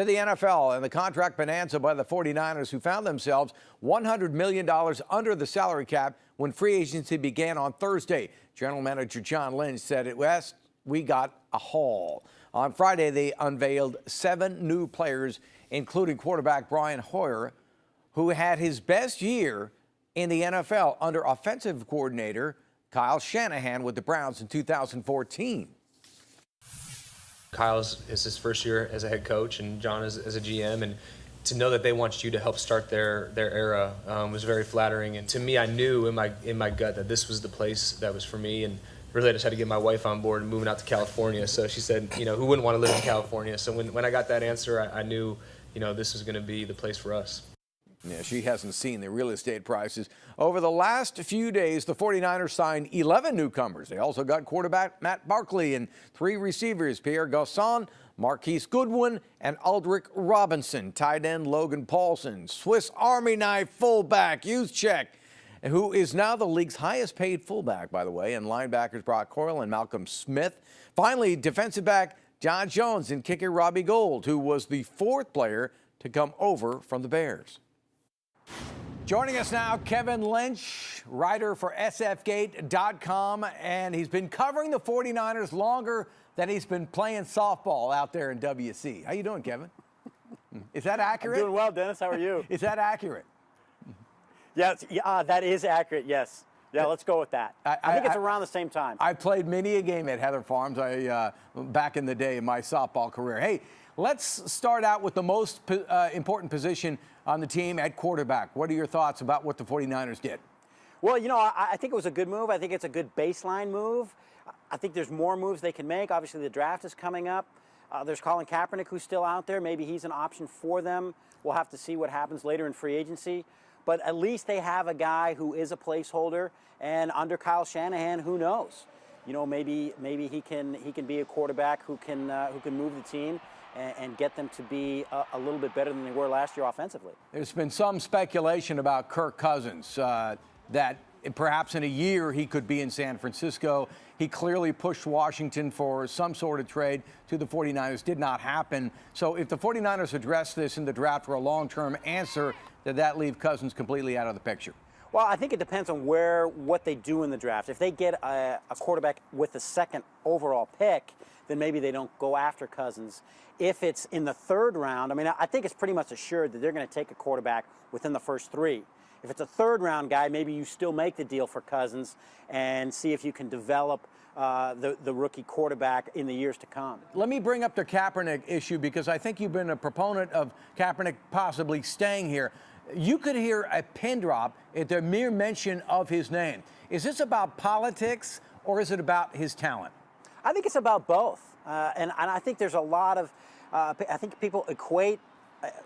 To the NFL and the contract bonanza by the 49ers, who found themselves $100 million under the salary cap when free agency began on Thursday. General Manager John Lynch said at West, we got a haul. On Friday, they unveiled 7 new players, including quarterback Brian Hoyer, who had his best year in the NFL under offensive coordinator Kyle Shanahan with the Browns in 2014. Kyle is his first year as a head coach, and John is as a GM, and to know that they want you to help start their era was very flattering. And to me, I knew in my gut that this was the place that was for me. And really, I just had to get my wife on board and moving out to California. So she said, who wouldn't want to live in California? So when I got that answer, I knew, this was going to be the place for us. Yeah, she hasn't seen the real estate prices. Over the last few days, the 49ers signed 11 newcomers. They also got quarterback Matt Barkley and 3 receivers, Pierre Garçon, Marquise Goodwin, and Aldrick Robinson. Tight end Logan Paulson, Swiss Army knife fullback Juszczyk, who is now the league's highest paid fullback, by the way, and linebackers Brock Coyle and Malcolm Smith. Finally, defensive back John Jones and kicker Robbie Gould, who was the 4th player to come over from the Bears. Joining us now, Kevin Lynch, writer for sfgate.com, and he's been covering the 49ers longer than he's been playing softball out there in WC. How you doing, Kevin? Is that accurate? I'm doing well, Dennis. How are you? Is that accurate? Yes, that is accurate, yes. Yeah, let's go with that. I think it's around the same time. I played many a game at Heather Farms back in the day in my softball career. Hey, let's start out with the most important position on the team at quarterback. What are your thoughts about what the 49ers did? Well, I think it was a good move. I think it's a good baseline move. I think there's more moves they can make. Obviously, the draft is coming up. There's Colin Kaepernick, who's still out there. Maybe he's an option for them. We'll have to see what happens later in free agency. But at least they have a guy who is a placeholder. And under Kyle Shanahan, who knows? Maybe he can be a quarterback who can move the team and get them to be a little bit better than they were last year offensively. There's been some speculation about Kirk Cousins, that perhaps in a year he could be in San Francisco. He clearly pushed Washington for some sort of trade to the 49ers. Did not happen. So if the 49ers address this in the draft for a long-term answer, did that leave Cousins completely out of the picture? Well, I think it depends on what they do in the draft. If they get a quarterback with the 2nd overall pick, then maybe they don't go after Cousins. If it's in the 3rd round, I think it's pretty much assured that they're going to take a quarterback within the first 3. If it's a 3rd round guy, maybe you still make the deal for Cousins and see if you can develop the rookie quarterback in the years to come. Let me bring up the Kaepernick issue, because I think you've been a proponent of Kaepernick possibly staying here. You could hear a pin drop at the mere mention of his name. Is this about politics or is it about his talent? I think it's about both. And I think there's a lot of, I think people equate,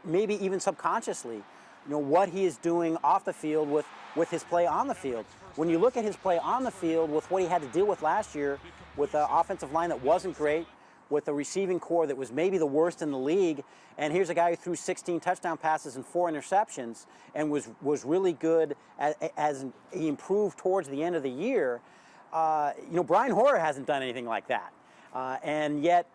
maybe even subconsciously, what he is doing off the field with his play on the field. When you look at his play on the field with what he had to deal with last year, with an offensive line that wasn't great, with a receiving core that was maybe the worst in the league, and here's a guy who threw 16 touchdown passes and 4 interceptions and was really good as he improved towards the end of the year. Brian Hoyer hasn't done anything like that. And yet,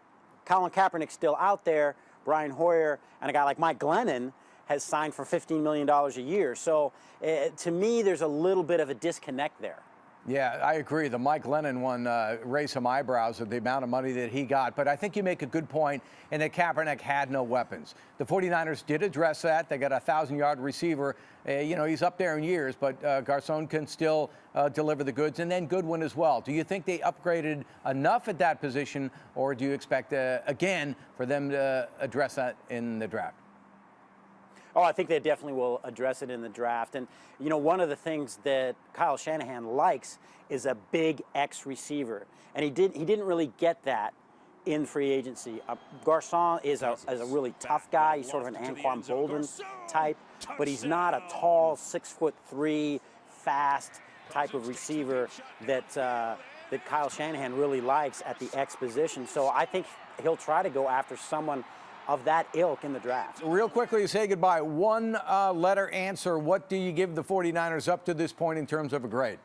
Colin Kaepernick's still out there. Brian Hoyer and a guy like Mike Glennon has signed for $15 million a year. So, to me, there's a little bit of a disconnect there. Yeah, I agree. The Mike Glennon one raised some eyebrows at the amount of money that he got. But I think you make a good point in that Kaepernick had no weapons. The 49ers did address that. They got a 1,000-yard receiver. He's up there in years, but Garçon can still deliver the goods. And then Goodwin as well. Do you think they upgraded enough at that position, or do you expect, again, for them to address that in the draft? Oh, I think they definitely will address it in the draft. And, one of the things that Kyle Shanahan likes is a big X receiver. And he didn't really get that in free agency. Garçon is a really tough guy. He's sort of an Anquan Bolden type, but he's not a tall, 6'3", fast type of receiver that Kyle Shanahan really likes at the X position. So I think he'll try to go after someone of that ilk in the draft. Real quickly, say goodbye. One letter answer. What do you give the 49ers up to this point in terms of a grade?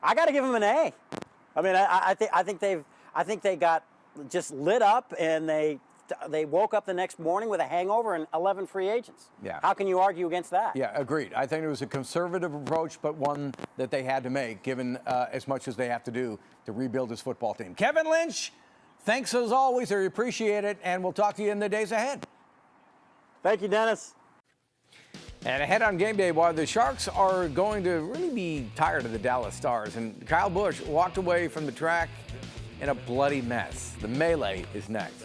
I got to give them an A. I think they got just lit up, and they they woke up the next morning with a hangover and 11 free agents. Yeah. How can you argue against that? Yeah, agreed. I think it was a conservative approach, but one that they had to make, given as much as they have to do to rebuild this football team. Kevin Lynch, thanks as always. I appreciate it, and we'll talk to you in the days ahead. Thank you, Dennis. And ahead on game day, while the Sharks are going to really be tired of the Dallas Stars, and Kyle Busch walked away from the track in a bloody mess. The melee is next.